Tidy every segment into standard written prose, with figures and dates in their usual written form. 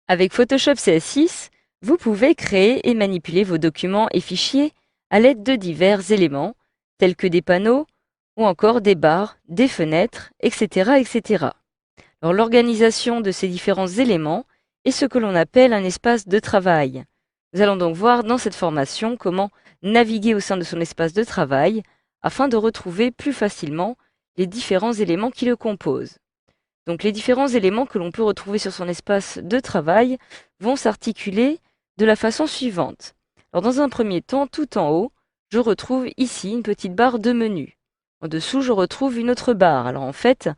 Avec Photoshop CS6, vous pouvez créer et manipuler vos documents et fichiers à l'aide de divers éléments, tels que des panneaux ou encore des barres, des fenêtres, etc. etc. Alors, l'organisation de ces différents éléments est ce que l'on appelle un espace de travail. Nous allons donc voir dans cette formation comment naviguer au sein de son espace de travail afin de retrouver plus facilement les différents éléments qui le composent. Donc les différents éléments que l'on peut retrouver sur son espace de travail vont s'articuler de la façon suivante. Alors dans un premier temps, tout en haut, je retrouve ici une petite barre de menu. En dessous, je retrouve une autre barre. Alors en fait,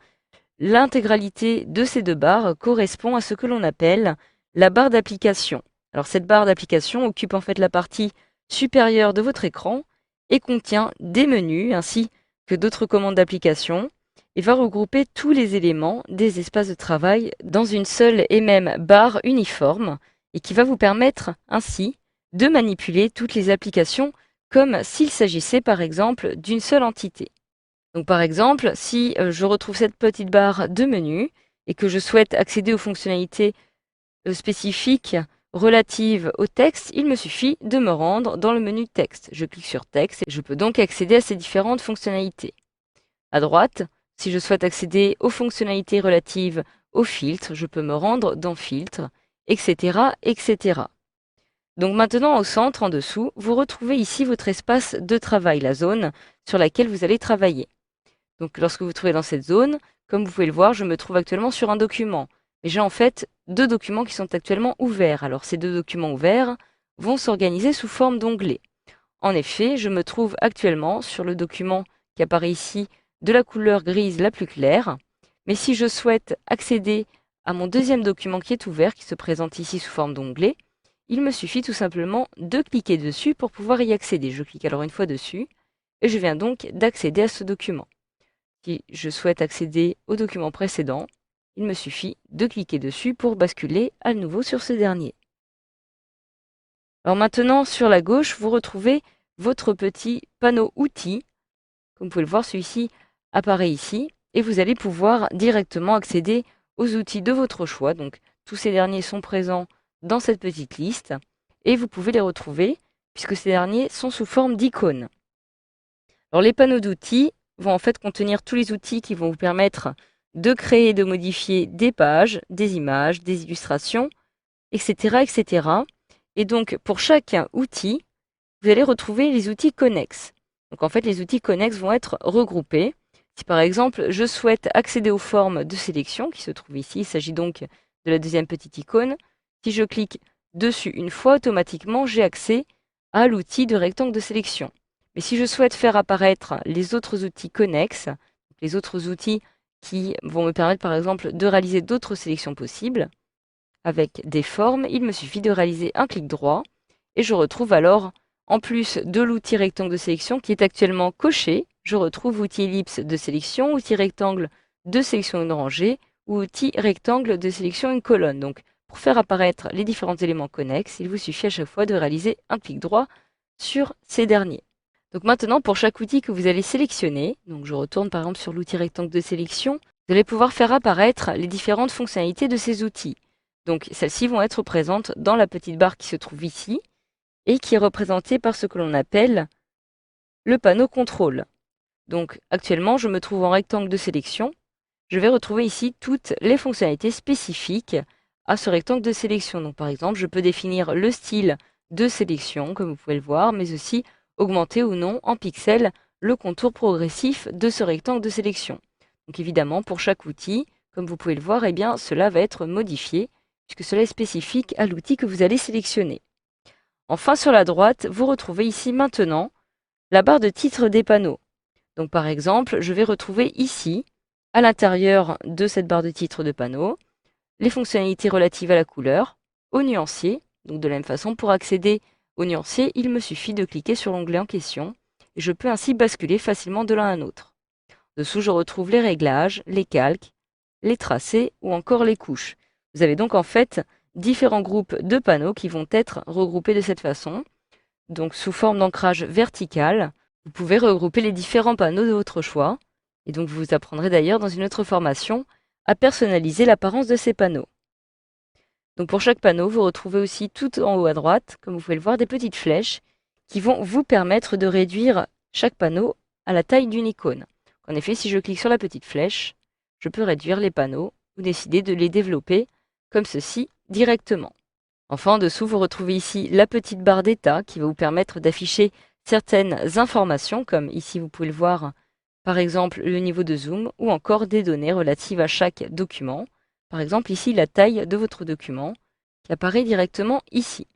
l'intégralité de ces deux barres correspond à ce que l'on appelle la barre d'application. Alors cette barre d'application occupe en fait la partie supérieure de votre écran et contient des menus ainsi que d'autres commandes d'application et va regrouper tous les éléments des espaces de travail dans une seule et même barre uniforme et qui va vous permettre ainsi de manipuler toutes les applications comme s'il s'agissait par exemple d'une seule entité. Donc par exemple, si je retrouve cette petite barre de menu et que je souhaite accéder aux fonctionnalités spécifiques relatives au texte, il me suffit de me rendre dans le menu texte. Je clique sur texte et je peux donc accéder à ces différentes fonctionnalités. À droite, si je souhaite accéder aux fonctionnalités relatives au filtre, je peux me rendre dans filtre, etc., etc. Donc maintenant, au centre, en dessous, vous retrouvez ici votre espace de travail, la zone sur laquelle vous allez travailler. Donc lorsque vous vous trouvez dans cette zone, comme vous pouvez le voir, je me trouve actuellement sur un document. Mais j'ai en fait deux documents qui sont actuellement ouverts. Alors ces deux documents ouverts vont s'organiser sous forme d'onglets. En effet, je me trouve actuellement sur le document qui apparaît ici de la couleur grise la plus claire. Mais si je souhaite accéder à mon deuxième document qui est ouvert, qui se présente ici sous forme d'onglet, il me suffit tout simplement de cliquer dessus pour pouvoir y accéder. Je clique alors une fois dessus et je viens donc d'accéder à ce document. Si je souhaite accéder au document précédent, il me suffit de cliquer dessus pour basculer à nouveau sur ce dernier. Alors maintenant, sur la gauche, vous retrouvez votre petit panneau outils. Comme vous pouvez le voir, celui-ci apparaît ici et vous allez pouvoir directement accéder aux outils de votre choix. Donc tous ces derniers sont présents dans cette petite liste et vous pouvez les retrouver puisque ces derniers sont sous forme d'icônes. Alors les panneaux d'outils vont en fait contenir tous les outils qui vont vous permettre de créer et de modifier des pages, des images, des illustrations, etc., etc. Et donc pour chaque outil, vous allez retrouver les outils connexes. Donc en fait, les outils connexes vont être regroupés. Si par exemple, je souhaite accéder aux formes de sélection qui se trouvent ici, il s'agit donc de la deuxième petite icône. Si je clique dessus une fois, automatiquement, j'ai accès à l'outil de rectangle de sélection. Mais si je souhaite faire apparaître les autres outils connexes, les autres outils qui vont me permettre par exemple de réaliser d'autres sélections possibles, avec des formes, il me suffit de réaliser un clic droit et je retrouve alors, en plus de l'outil rectangle de sélection qui est actuellement coché, je retrouve outil ellipse de sélection, outil rectangle de sélection une rangée ou outil rectangle de sélection une colonne. Donc pour faire apparaître les différents éléments connexes, il vous suffit à chaque fois de réaliser un clic droit sur ces derniers. Donc maintenant, pour chaque outil que vous allez sélectionner, donc je retourne par exemple sur l'outil rectangle de sélection, vous allez pouvoir faire apparaître les différentes fonctionnalités de ces outils. Donc celles-ci vont être présentes dans la petite barre qui se trouve ici et qui est représentée par ce que l'on appelle le panneau contrôle. Donc actuellement, je me trouve en rectangle de sélection. Je vais retrouver ici toutes les fonctionnalités spécifiques à ce rectangle de sélection. Donc par exemple, je peux définir le style de sélection, comme vous pouvez le voir, mais aussi augmenter ou non en pixels le contour progressif de ce rectangle de sélection. Donc évidemment, pour chaque outil, comme vous pouvez le voir, eh bien, cela va être modifié puisque cela est spécifique à l'outil que vous allez sélectionner. Enfin, sur la droite, vous retrouvez ici maintenant la barre de titre des panneaux. Donc par exemple, je vais retrouver ici, à l'intérieur de cette barre de titre de panneau, les fonctionnalités relatives à la couleur, au nuancier. Donc de la même façon, pour accéder au nuancier, il me suffit de cliquer sur l'onglet en question et je peux ainsi basculer facilement de l'un à l'autre. Dessous, je retrouve les réglages, les calques, les tracés ou encore les couches. Vous avez donc en fait différents groupes de panneaux qui vont être regroupés de cette façon. Donc sous forme d'ancrage vertical, vous pouvez regrouper les différents panneaux de votre choix. Et donc vous apprendrez d'ailleurs dans une autre formation à personnaliser l'apparence de ces panneaux. Donc pour chaque panneau, vous retrouvez aussi tout en haut à droite, comme vous pouvez le voir, des petites flèches qui vont vous permettre de réduire chaque panneau à la taille d'une icône. En effet, si je clique sur la petite flèche, je peux réduire les panneaux ou décider de les développer comme ceci directement. Enfin, en dessous, vous retrouvez ici la petite barre d'état qui va vous permettre d'afficher certaines informations, comme ici vous pouvez le voir, par exemple le niveau de zoom ou encore des données relatives à chaque document. Par exemple ici la taille de votre document qui apparaît directement ici.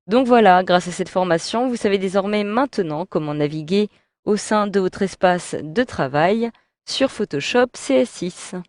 Donc voilà, grâce à cette formation, vous savez désormais maintenant comment naviguer au sein de votre espace de travail sur Photoshop CS6.